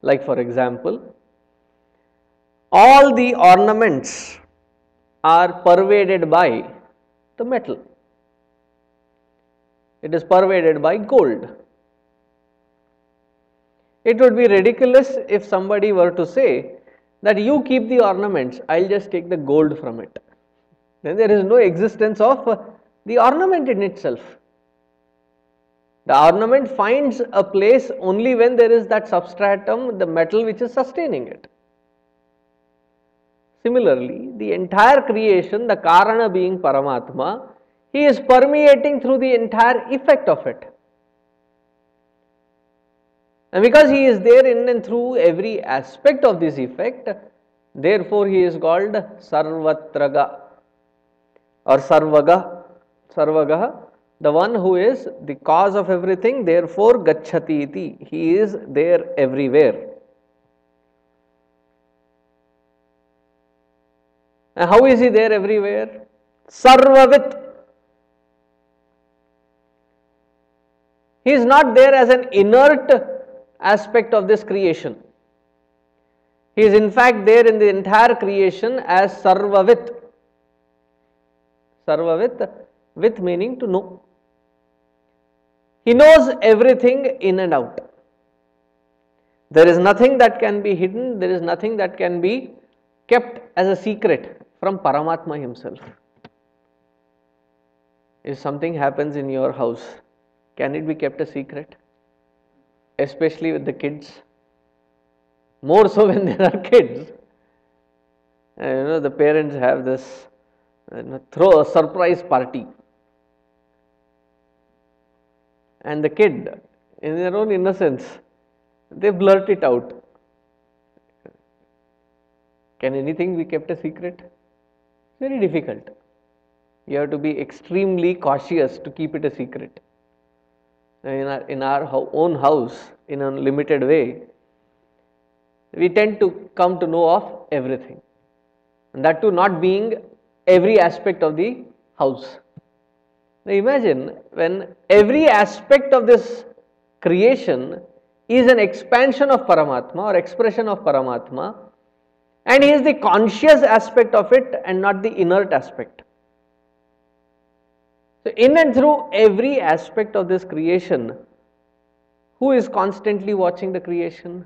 Like for example, all the ornaments are pervaded by the metal. It is pervaded by gold. It would be ridiculous if somebody were to say that you keep the ornaments, I'll just take the gold from it. Then there is no existence of the ornament in itself. The ornament finds a place only when there is that substratum, the metal which is sustaining it. Similarly, the entire creation, the Karana being Paramatma, he is permeating through the entire effect of it. And because he is there in and through every aspect of this effect, therefore he is called Sarvatraga or Sarvaga. Sarvaga, the one who is the cause of everything, therefore Gacchati iti, he is there everywhere. And how is he there everywhere? Sarvavit. He is not there as an inert aspect of this creation. He is in fact there in the entire creation as Sarvavit. Sarvavit, with meaning to know. He knows everything in and out. There is nothing that can be hidden, there is nothing that can be kept as a secret from Paramatma himself. If something happens in your house, can it be kept a secret? Especially with the kids. More so when there are kids. And the parents have this, throw a surprise party. And the kid, in their own innocence, they blurt it out. Can anything be kept a secret? Very difficult. You have to be extremely cautious to keep it a secret. In our own house, in a limited way, we tend to come to know of everything. And that too not being every aspect of the house. Now imagine when every aspect of this creation is an expansion of Paramatma or expression of Paramatma, and he is the conscious aspect of it and not the inert aspect. So in and through every aspect of this creation, who is constantly watching the creation?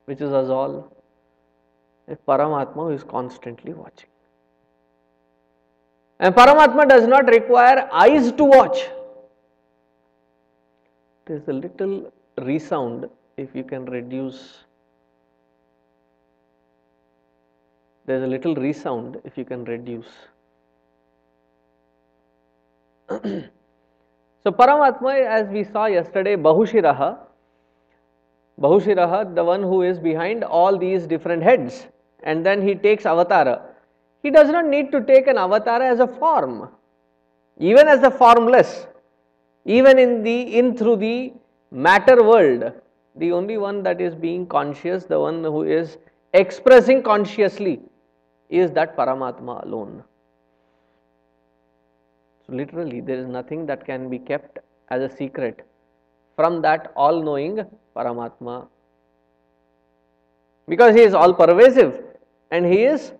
Which is us all. A Paramatma who is constantly watching. And Paramatma does not require eyes to watch. There is a little resound, if you can reduce. There is a little resound, if you can reduce. So Paramatma, as we saw yesterday, Bahushiraha, the one who is behind all these different heads, and then he takes avatara. He does not need to take an avatar as a form, even as the formless, even in through the matter world, the only one that is being conscious, the one who is expressing consciously, is that Paramatma alone. So literally there is nothing that can be kept as a secret from that all-knowing Paramatma, because he is all pervasive and he is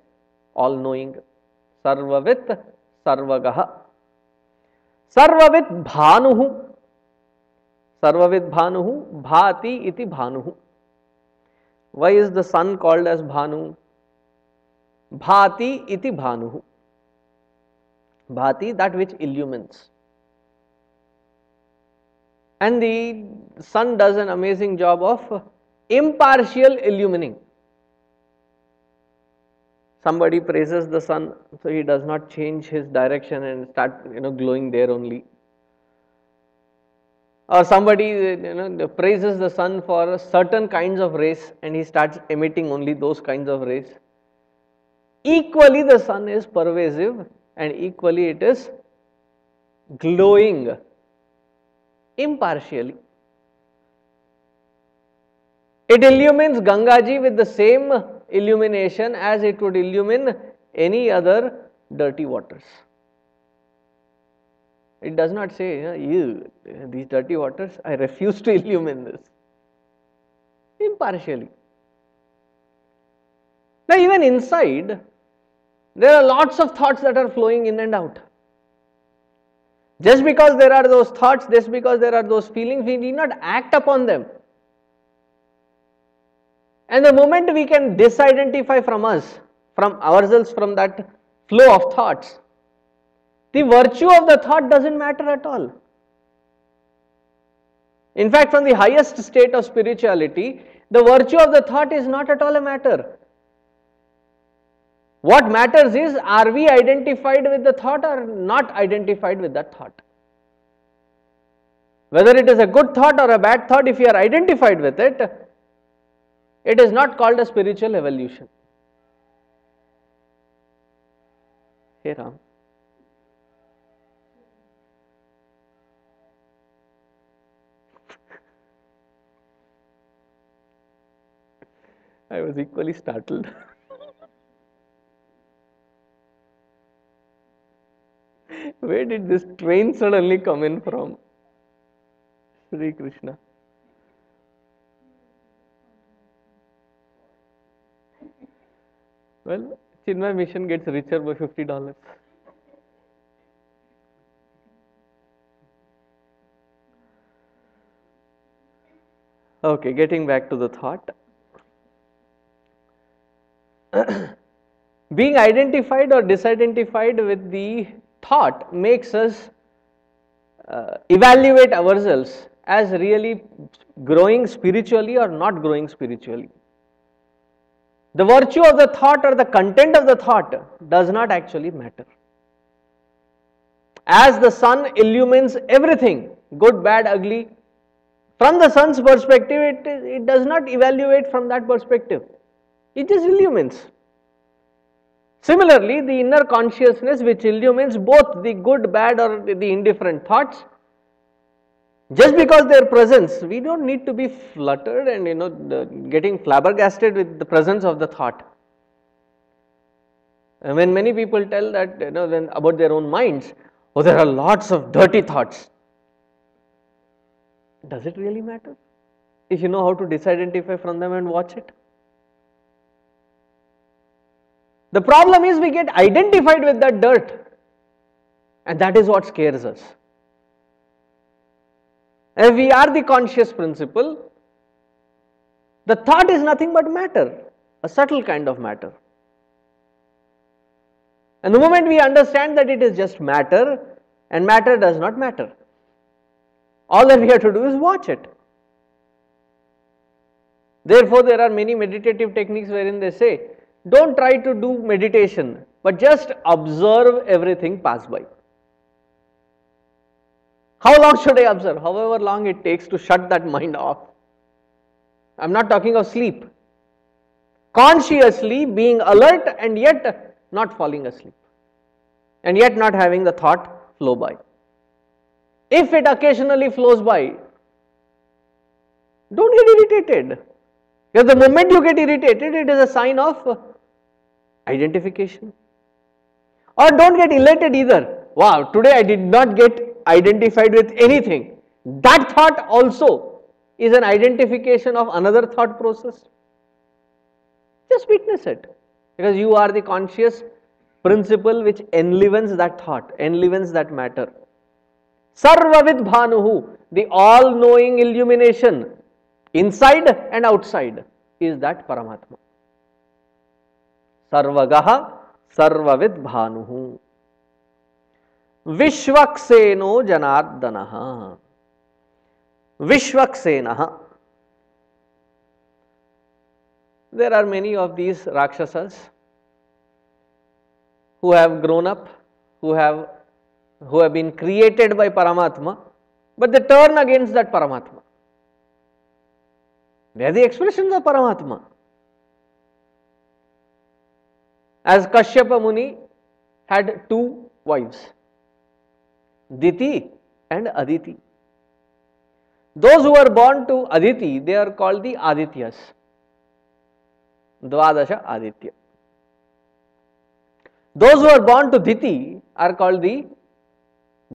all-knowing. Sarvavit Sarvagaha. Sarvavit Bhanuhu. Sarvavit Bhanuhu, Bhati iti Bhanuhu. Why is the sun called as Bhanu? Bhati iti Bhanuhu. Bhati, that which illumines. And the sun does an amazing job of impartial illumining. Somebody praises the sun, so he does not change his direction and start glowing there only. Or somebody praises the sun for certain kinds of rays and he starts emitting only those kinds of rays. Equally the sun is pervasive and equally it is glowing impartially. It illumines Gangaji with the same illumination as it would illumine any other dirty waters. It does not say, these dirty waters, I refuse to illumine this. Impartially. Now even inside, there are lots of thoughts that are flowing in and out. Just because there are those thoughts, just because there are those feelings, we need not act upon them. And the moment we can disidentify from us, from ourselves, from that flow of thoughts, the virtue of the thought doesn't matter at all. In fact, from the highest state of spirituality, the virtue of the thought is not at all a matter. What matters is, are we identified with the thought or not identified with that thought? Whether it is a good thought or a bad thought, if you are identified with it, it is not called a spiritual evolution. Hey Ram. I was equally startled. Where did this train suddenly come in from? Sri Krishna. Well, Chinmay Mission gets richer by $50. Okay, getting back to the thought. Being identified or disidentified with the thought makes us evaluate ourselves as really growing spiritually or not growing spiritually. The virtue of the thought or the content of the thought does not actually matter. As the sun illumines everything, good, bad, ugly, from the sun's perspective, it does not evaluate from that perspective. It just illumines. Similarly, the inner consciousness which illumines both the good, bad or the indifferent thoughts, just because their presence, we don't need to be fluttered and getting flabbergasted with the presence of the thought. And when many people tell that when about their own minds, oh, there are lots of dirty thoughts. Does it really matter? If you know how to disidentify from them and watch it. The problem is we get identified with that dirt, and that is what scares us. If we are the conscious principle, the thought is nothing but matter, a subtle kind of matter. And the moment we understand that it is just matter, and matter does not matter, all that we have to do is watch it. Therefore, there are many meditative techniques wherein they say, don't try to do meditation, but just observe everything pass by. How long should I observe? However long it takes to shut that mind off. I am not talking of sleep. Consciously being alert and yet not falling asleep, and yet not having the thought flow by. If it occasionally flows by, don't get irritated. Because the moment you get irritated, it is a sign of identification. Or don't get elated either. Wow, today I did not get identified with anything. That thought also is an identification of another thought process. Just witness it. Because you are the conscious principle which enlivens that thought, enlivens that matter. Sarvavid Bhanuhu, the all-knowing illumination, inside and outside, is that Paramatma. Sarvagaha Sarvavid Bhanuhu. Vishvakseno Janardanaha. Vishvaksenaha. There are many of these Rakshasas who have grown up, who have been created by Paramatma, but they turn against that Paramatma. They are the expressions of Paramatma. As Kashyapa Muni had two wives, Diti and Aditi. Those who are born to Aditi, they are called the Adityas. Dvadasha Aditya. Those who are born to Diti are called the